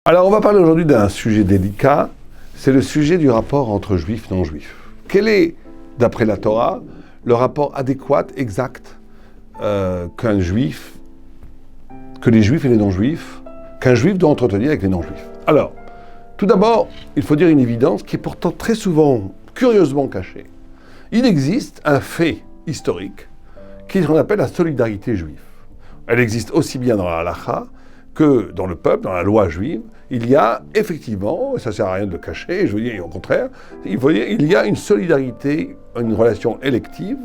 Alors, on va parler aujourd'hui d'un sujet délicat, c'est le sujet du rapport entre juifs et non-juifs. Quel est, d'après la Torah, le rapport adéquat, exact, que les juifs et les non-juifs, qu'un juif doit entretenir avec les non-juifs? Alors, tout d'abord, il faut dire une évidence qui est pourtant très souvent, curieusement cachée. Il existe un fait historique qu'on appelle la solidarité juive. Elle existe aussi bien dans la halakha que dans le peuple, dans la loi juive. Il y a effectivement, et ça ne sert à rien de le cacher, je veux dire, au contraire, il y a une solidarité, une relation élective,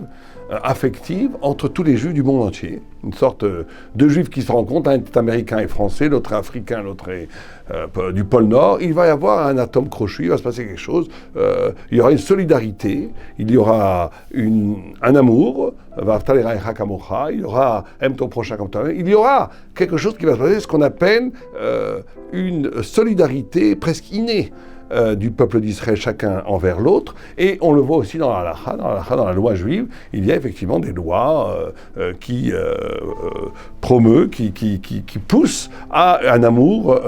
affective entre tous les juifs du monde entier. Une sorte de juifs qui se rencontrent, un est américain et français, l'autre est africain, l'autre est du pôle Nord. Il va y avoir un atome crochu, il va se passer quelque chose, il y aura une solidarité, il y aura un amour, il y aura aime ton prochain comme toi-même, il y aura quelque chose qui va se passer, ce qu'on appelle une solidarité presque innée du peuple d'Israël, chacun envers l'autre, et on le voit aussi dans la halakha, dans la loi juive, il y a effectivement des lois qui poussent à un amour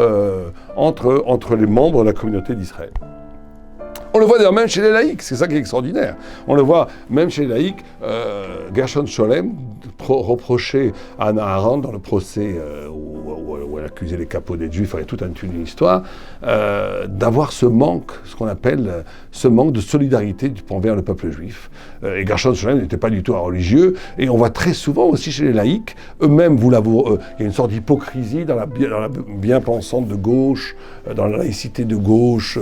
entre les membres de la communauté d'Israël. On le voit d'ailleurs même chez les laïcs, c'est ça qui est extraordinaire. On le voit même chez les laïcs, Gershon Scholem reprochait à Hannah Arendt dans le procès où elle accusait les capots des Juifs, il y a toute une histoire, d'avoir ce manque, ce qu'on appelle ce manque de solidarité envers le peuple juif. Et Gershon Scholem n'était pas du tout un religieux, et on voit très souvent aussi chez les laïcs, eux-mêmes, il y a une sorte d'hypocrisie dans la bien-pensante de gauche, dans la laïcité de gauche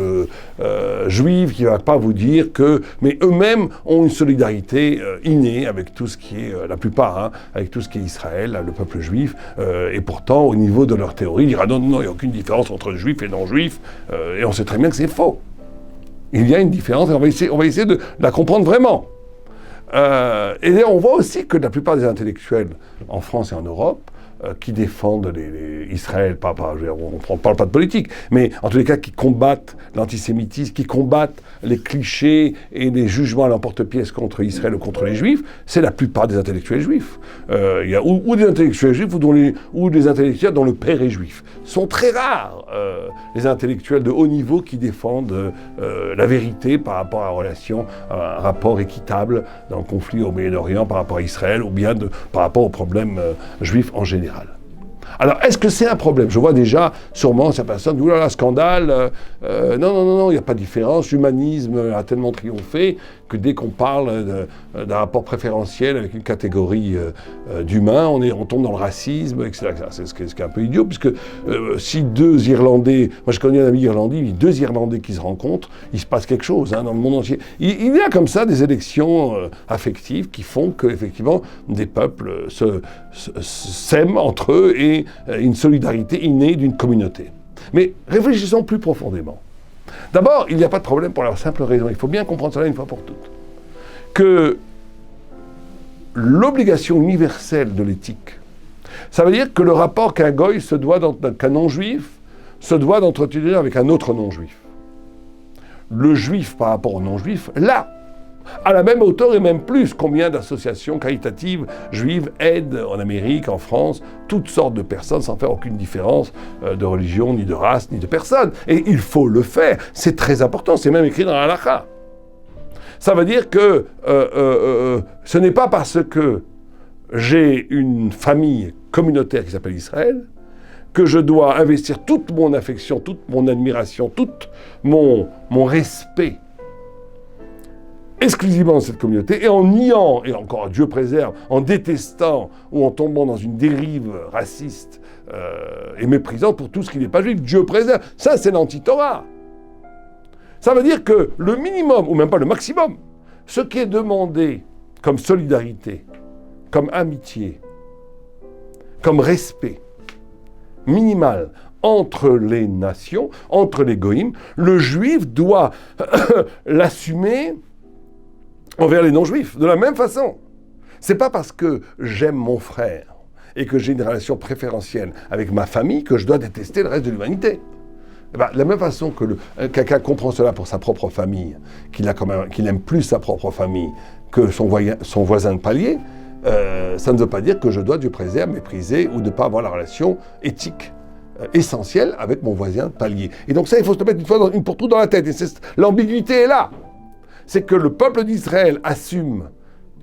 juive, qui ne va pas vous dire que... Mais eux-mêmes ont une solidarité innée avec tout ce qui est, la plupart, avec tout ce qui est Israël, le peuple juif, et pourtant, au niveau de leur théorie, il dira non, il n'y a aucune différence entre juifs et non-juifs, et on sait très bien que c'est faux. Il y a une différence, et on va essayer de la comprendre vraiment. Et on voit aussi que la plupart des intellectuels en France et en Europe, qui défendent Israël, on ne parle pas de politique, mais en tous les cas qui combattent l'antisémitisme, qui combattent les clichés et les jugements à l'emporte-pièce contre Israël ou contre les Juifs, c'est la plupart des intellectuels juifs. Il y a ou des intellectuels juifs ou des intellectuels dont le père est juif. Sont très rares les intellectuels de haut niveau qui défendent la vérité par rapport à un rapport équitable dans le conflit au Moyen-Orient par rapport à Israël ou bien par rapport aux problèmes juifs en général. Alors, est-ce que c'est un problème? Je vois déjà, sûrement, certaines personnes disent « Oulala, scandale, non, il n'y a pas de différence, l'humanisme a tellement triomphé que dès qu'on parle d'un rapport préférentiel avec une catégorie d'humains, on tombe dans le racisme, etc. » C'est ce qui est un peu idiot, puisque si deux Irlandais, moi je connais un ami irlandais, deux Irlandais qui se rencontrent, il se passe quelque chose dans le monde entier. Il y a comme ça des élections affectives qui font qu'effectivement des peuples s'aiment entre eux et une solidarité innée d'une communauté. Mais réfléchissons plus profondément. D'abord, il n'y a pas de problème pour la simple raison, il faut bien comprendre cela une fois pour toutes, que l'obligation universelle de l'éthique, ça veut dire que le rapport qu'un goy qu'un non-juif se doit d'entretenir avec un autre non-juif. Le juif par rapport au non-juif, là, à la même hauteur et même plus, combien d'associations caritatives juives aident en Amérique, en France, toutes sortes de personnes sans faire aucune différence de religion, ni de race, ni de personne. Et il faut le faire, c'est très important, c'est même écrit dans la halakha. Ça veut dire que ce n'est pas parce que j'ai une famille communautaire qui s'appelle Israël que je dois investir toute mon affection, toute mon admiration, tout mon respect exclusivement dans cette communauté, et en niant, et encore Dieu préserve, en détestant ou en tombant dans une dérive raciste et méprisante pour tout ce qui n'est pas juif. Dieu préserve. Ça, c'est l'anti-Torah. Ça veut dire que le minimum, ou même pas le maximum, ce qui est demandé comme solidarité, comme amitié, comme respect minimal entre les nations, entre les goïms, le juif doit l'assumer envers les non-juifs, de la même façon. C'est pas parce que j'aime mon frère et que j'ai une relation préférentielle avec ma famille que je dois détester le reste de l'humanité. De la même façon que quelqu'un comprend cela pour sa propre famille, qu'il aime plus sa propre famille que son voisin de palier, ça ne veut pas dire que je dois, Dieu préserve, mépriser ou ne pas avoir la relation éthique essentiel avec mon voisin de palier. Et donc ça, il faut se le mettre une fois pour toutes dans la tête. Et l'ambiguïté est là. C'est que le peuple d'Israël assume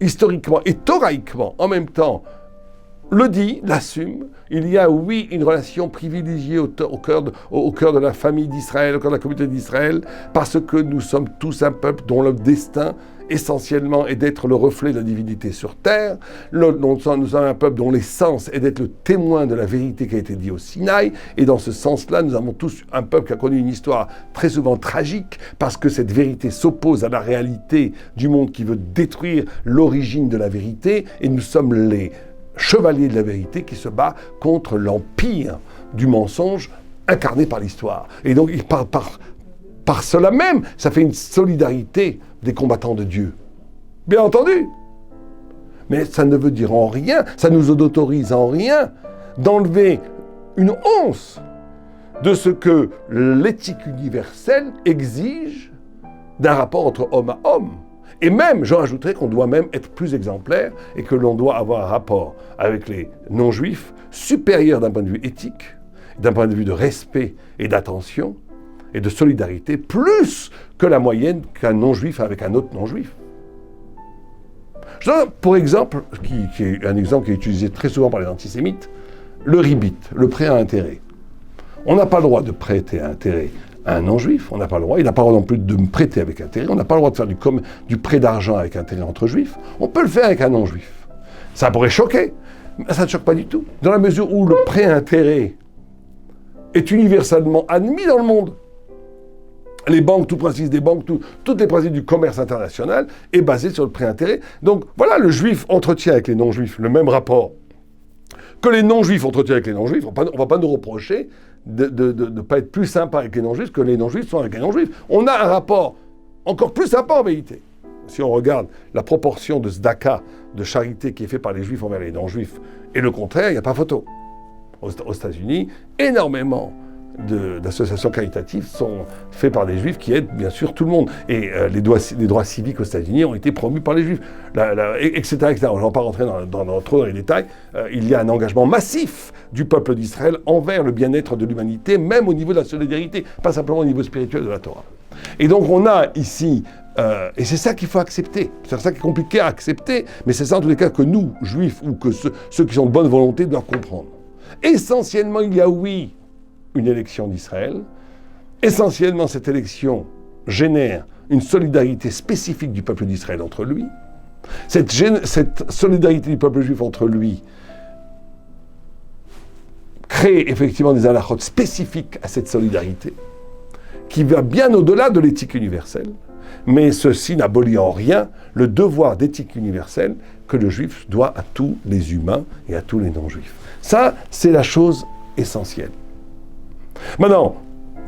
historiquement et thoraïquement en même temps, le dit, l'assume. Il y a, oui, une relation privilégiée au cœur de la famille d'Israël, au cœur de la communauté d'Israël, parce que nous sommes tous un peuple dont le destin, essentiellement, est d'être le reflet de la divinité sur terre. Nous sommes un peuple dont l'essence est d'être le témoin de la vérité qui a été dit au Sinaï. Et dans ce sens-là, nous avons tous un peuple qui a connu une histoire très souvent tragique, parce que cette vérité s'oppose à la réalité du monde qui veut détruire l'origine de la vérité. Et nous sommes les chevalier de la vérité qui se bat contre l'empire du mensonge incarné par l'histoire. Et donc, par cela même, ça fait une solidarité des combattants de Dieu. Bien entendu. Mais ça ne veut dire en rien, ça nous autorise en rien d'enlever une once de ce que l'éthique universelle exige d'un rapport entre homme à homme. Et même, j'en rajouterais qu'on doit même être plus exemplaire et que l'on doit avoir un rapport avec les non-juifs supérieur d'un point de vue éthique, d'un point de vue de respect et d'attention et de solidarité, plus que la moyenne qu'un non-juif avec un autre non-juif. Je donne pour exemple, qui est un exemple qui est utilisé très souvent par les antisémites, le ribit, le prêt à intérêt. On n'a pas le droit de prêter à intérêt à un non-juif, on n'a pas le droit, il n'a pas le droit non plus de me prêter avec intérêt, on n'a pas le droit de faire du prêt d'argent avec intérêt entre juifs, on peut le faire avec un non-juif. Ça pourrait choquer, mais ça ne choque pas du tout, dans la mesure où le prêt à intérêt est universellement admis dans le monde. Les banques, tout principe des banques, tous les principes du commerce international est basé sur le prêt à intérêt. Donc voilà, le juif entretient avec les non-juifs le même rapport que les non-juifs entretiennent avec les non-juifs. On ne va pas nous reprocher de ne pas être plus sympa avec les non-juifs que les non-juifs sont avec les non-juifs. On a un rapport encore plus sympa en vérité. Si on regarde la proportion de tzedaka, de charité qui est faite par les juifs envers les non-juifs, et le contraire, il n'y a pas photo. Aux États-Unis, énormément d'associations caritatives sont faites par des juifs qui aident bien sûr tout le monde. Et les droits civiques aux États-Unis ont été promus par les juifs, etc., etc. On ne va pas rentrer trop dans les détails. Il y a un engagement massif du peuple d'Israël envers le bien-être de l'humanité, même au niveau de la solidarité, pas simplement au niveau spirituel de la Torah. Et donc on a ici, et c'est ça qu'il faut accepter, c'est ça qui est compliqué à accepter, mais c'est ça en tous les cas que nous, juifs, ou que ceux qui sont de bonne volonté doivent comprendre. Essentiellement, il y a oui, une élection d'Israël. Essentiellement, cette élection génère une solidarité spécifique du peuple d'Israël entre lui. Cette solidarité du peuple juif entre lui crée effectivement des halachot spécifiques à cette solidarité, qui va bien au-delà de l'éthique universelle, mais ceci n'abolit en rien le devoir d'éthique universelle que le juif doit à tous les humains et à tous les non-juifs. Ça, c'est la chose essentielle. Maintenant,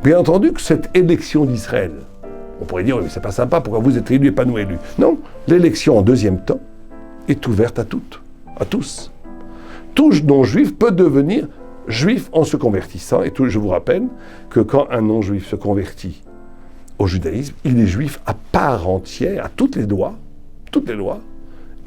bien entendu que cette élection d'Israël, on pourrait dire, oui, mais c'est pas sympa, pourquoi vous êtes élu et pas nous élus? Non, l'élection en deuxième temps est ouverte à toutes, à tous. Tout non-juif peut devenir juif en se convertissant, et je vous rappelle que quand un non-juif se convertit au judaïsme, il est juif à part entière, à toutes les lois,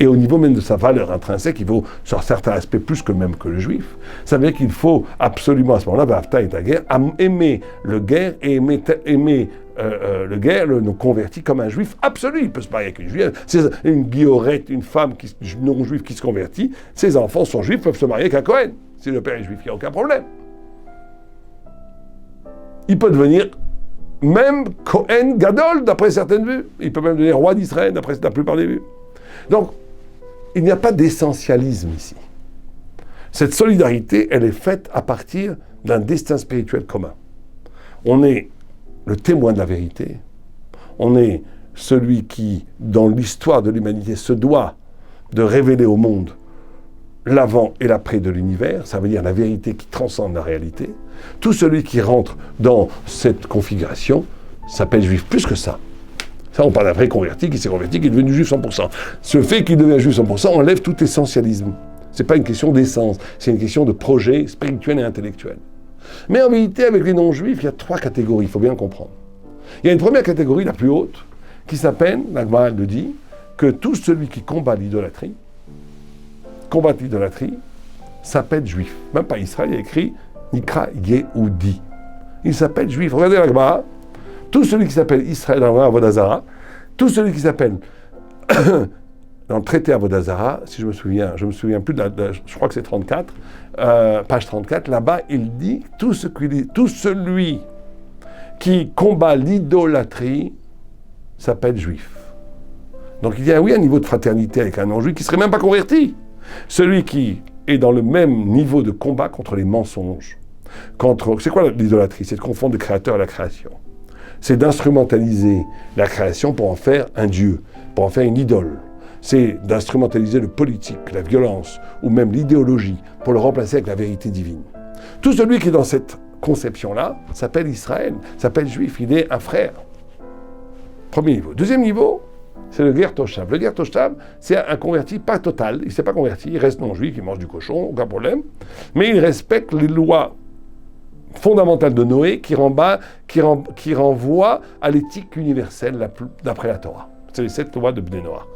et au niveau même de sa valeur intrinsèque, il vaut sur certains aspects plus que même que le juif. Ça veut dire qu'il faut absolument à ce moment-là, V'afta et ta guerre, aimer le guerre et aimer le guerre le converti comme un juif absolu. Il peut se marier avec une juive, c'est une guillorette, une femme non-juive qui se convertit, ses enfants sont juifs, peuvent se marier avec un Cohen. Si le père est juif, il n'y a aucun problème. Il peut devenir même Cohen Gadol, d'après certaines vues. Il peut même devenir roi d'Israël, d'après la plupart des vues. Donc, il n'y a pas d'essentialisme ici. Cette solidarité, elle est faite à partir d'un destin spirituel commun. On est le témoin de la vérité. On est celui qui, dans l'histoire de l'humanité, se doit de révéler au monde l'avant et l'après de l'univers, ça veut dire la vérité qui transcende la réalité. Tout celui qui rentre dans cette configuration s'appelle juif, plus que ça. Ça, on parle d'un vrai converti qui s'est converti, qui est devenu juif 100%. Ce fait qu'il devient juif 100% enlève tout essentialisme. Ce n'est pas une question d'essence, c'est une question de projet spirituel et intellectuel. Mais en vérité, avec les non-juifs, il y a 3 catégories, il faut bien comprendre. Il y a une première catégorie, la plus haute, qui s'appelle, la Gemara le dit, que tout celui qui combat l'idolâtrie, s'appelle juif. Même pas Israël, il y a écrit Nikra Yehudi. Il s'appelle juif. Regardez la Gemara. Tout celui qui s'appelle Israël dans Avodah Zarah, tout celui qui s'appelle dans le traité Avodah Zarah, si je me souviens plus je crois que c'est 34, page 34, là-bas, il dit tout celui qui combat l'idolâtrie s'appelle juif. Donc il y a, oui, un niveau de fraternité avec un non-juif qui ne serait même pas converti. Celui qui est dans le même niveau de combat contre les mensonges. C'est quoi l'idolâtrie? C'est de confondre le créateur et la création. C'est d'instrumentaliser la création pour en faire un dieu, pour en faire une idole. C'est d'instrumentaliser le politique, la violence, ou même l'idéologie, pour le remplacer avec la vérité divine. Tout celui qui est dans cette conception-là s'appelle Israël, s'appelle juif, il est un frère. Premier niveau. Deuxième niveau, c'est le Ger Toshav. Le Ger Toshav, c'est un converti pas total, il ne s'est pas converti, il reste non-juif, il mange du cochon, aucun problème, mais il respecte les lois fondamentales de Noé qui renvoient à l'éthique universelle d'après la Torah. C'est les 7 lois de Bnei Noach.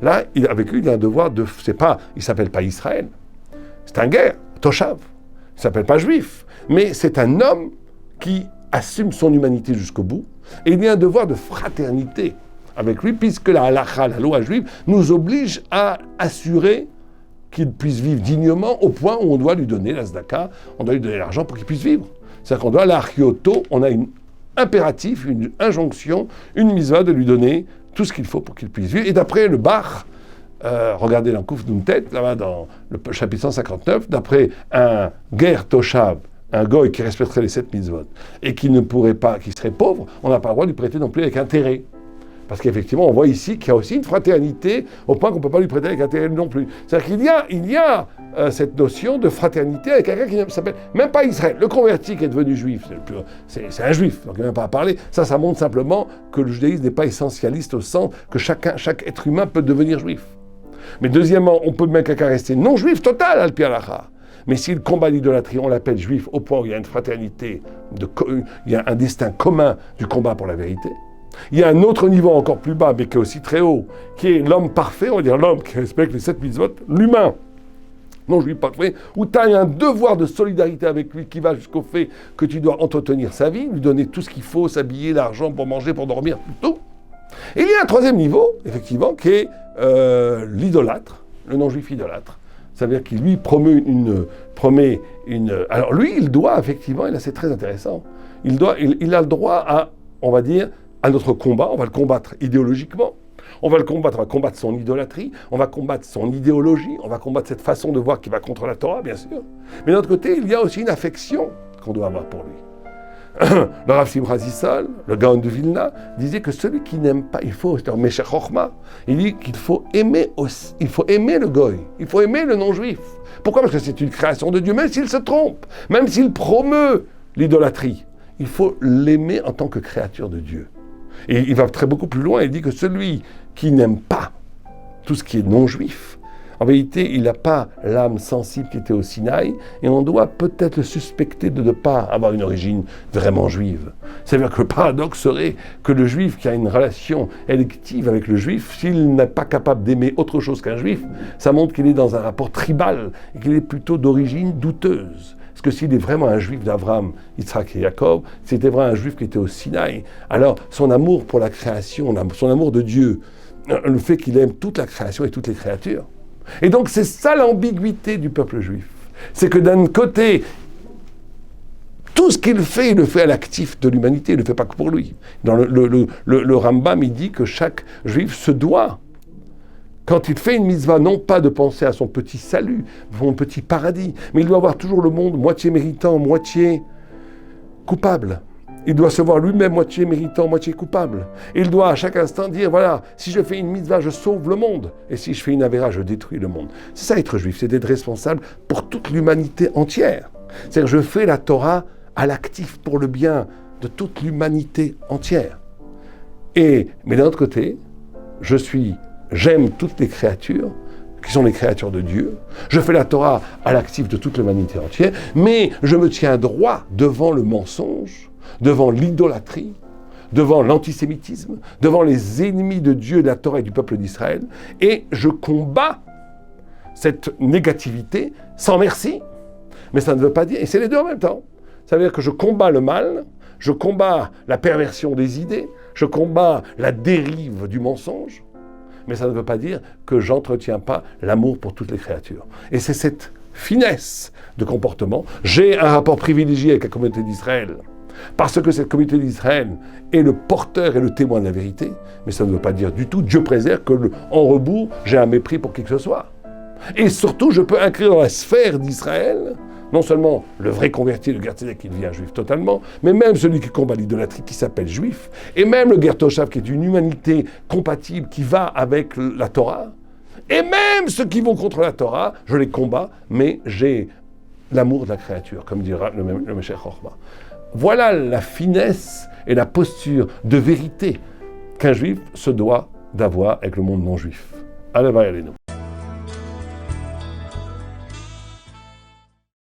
Là, avec lui, il a un devoir de... il ne s'appelle pas Israël, c'est un Ger Toshav. Il ne s'appelle pas juif, mais c'est un homme qui assume son humanité jusqu'au bout, et il y a un devoir de fraternité avec lui, puisque la halakha, la loi juive, nous oblige à assurer qu'il puisse vivre dignement au point où on doit lui donner la tzedaka, on doit lui donner l'argent pour qu'il puisse vivre. C'est-à-dire qu'on doit, l'archioto, on a une impératif, une injonction, une mitzvah de lui donner tout ce qu'il faut pour qu'il puisse vivre. Et d'après le Bach, regardez l'Ankouf Nuntet, là-bas dans le chapitre 159, d'après un Ger Toshav, un goy qui respecterait les 7 mitzvot, et qui ne pourrait pas, qui serait pauvre, on n'a pas le droit de lui prêter non plus avec intérêt. Parce qu'effectivement, on voit ici qu'il y a aussi une fraternité, au point qu'on ne peut pas lui prêter avec intérêt non plus. C'est-à-dire qu'il y a cette notion de fraternité avec quelqu'un qui ne s'appelle même pas Israël. Le converti qui est devenu juif, c'est un juif, donc il n'y a même pas à parler. Ça montre simplement que le judaïsme n'est pas essentialiste au sens que chaque être humain peut devenir juif. Mais deuxièmement, on peut même quelqu'un rester non-juif total, al-pi halakha. Mais s'il combat l'idolâtrie, on l'appelle juif au point où il y a une fraternité, il y a un destin commun du combat pour la vérité. Il y a un autre niveau encore plus bas, mais qui est aussi très haut, qui est l'homme parfait, on va dire l'homme qui respecte les 7 mitzvot, l'humain, non juif parfait, où tu as un devoir de solidarité avec lui qui va jusqu'au fait que tu dois entretenir sa vie, lui donner tout ce qu'il faut, s'habiller, l'argent pour manger, pour dormir, tout. Et il y a un troisième niveau, effectivement, qui est l'idolâtre, le non-juif idolâtre. Ça veut dire qu'il lui promet une... Alors lui, il doit, effectivement, et là c'est très intéressant, il a le droit à, on va dire, à notre combat, on va le combattre idéologiquement, on va combattre son idolâtrie, on va combattre son idéologie, on va combattre cette façon de voir qui va contre la Torah, bien sûr. Mais d'un autre côté, il y a aussi une affection qu'on doit avoir pour lui. Le Rav Simcha Zissal, le Gaon de Vilna, disait que celui qui n'aime pas, il faut, c'est un Meshech Chochma, il dit qu'il faut aimer aussi, il faut aimer le goy, il faut aimer le non-juif. Pourquoi? Parce que c'est une création de Dieu, même s'il se trompe, même s'il promeut l'idolâtrie, il faut l'aimer en tant que créature de Dieu. Et il va beaucoup plus loin, il dit que celui qui n'aime pas tout ce qui est non-juif, en vérité, il n'a pas l'âme sensible qui était au Sinaï, et on doit peut-être le suspecter de ne pas avoir une origine vraiment juive. C'est-à-dire que le paradoxe serait que le juif qui a une relation élective avec le juif, s'il n'est pas capable d'aimer autre chose qu'un juif, ça montre qu'il est dans un rapport tribal, et qu'il est plutôt d'origine douteuse. Parce que s'il est vraiment un juif d'Abraham, Yitzhak et Jacob, c'était vraiment un juif qui était au Sinaï, alors son amour pour la création, son amour de Dieu, le fait qu'il aime toute la création et toutes les créatures. Et donc c'est ça l'ambiguïté du peuple juif. C'est que d'un côté, tout ce qu'il fait, il le fait à l'actif de l'humanité, il ne le fait pas que pour lui. Dans le Rambam, il dit que chaque juif se doit, quand il fait une mitzvah, non pas de penser à son petit salut, son petit paradis, mais il doit avoir toujours le monde moitié méritant, moitié coupable. Il doit se voir lui-même moitié méritant, moitié coupable. Il doit à chaque instant dire, voilà, si je fais une mitzvah, je sauve le monde. Et si je fais une avéra, je détruis le monde. C'est ça être juif, c'est d'être responsable pour toute l'humanité entière. C'est-à-dire, je fais la Torah à l'actif pour le bien de toute l'humanité entière. Mais d'un autre côté, j'aime toutes les créatures, qui sont les créatures de Dieu. Je fais la Torah à l'actif de toute l'humanité entière, mais je me tiens droit devant le mensonge, devant l'idolâtrie, devant l'antisémitisme, devant les ennemis de Dieu, de la Torah et du peuple d'Israël, et je combats cette négativité sans merci, Mais ça ne veut pas dire, et c'est les deux en même temps, ça veut dire que je combats le mal, je combats la perversion des idées, je combats la dérive du mensonge, mais ça ne veut pas dire que j'entretiens pas l'amour pour toutes les créatures. Et c'est cette finesse de comportement. J'ai un rapport privilégié avec la communauté d'Israël, parce que cette communauté d'Israël est le porteur et le témoin de la vérité, mais ça ne veut pas dire du tout, Dieu préserve, en rebours, j'ai un mépris pour qui que ce soit. Et surtout, je peux inscrire dans la sphère d'Israël, non seulement le vrai converti, le Ger Tzedek qui devient juif totalement, mais même celui qui combat l'idolâtrie qui s'appelle juif, et même le Ger Toshav qui est une humanité compatible qui va avec la Torah, et même ceux qui vont contre la Torah, je les combats, mais j'ai l'amour de la créature, comme dira le Meshech Chochma. Voilà la finesse et la posture de vérité qu'un juif se doit d'avoir avec le monde non juif. Allez, va, allez, nous.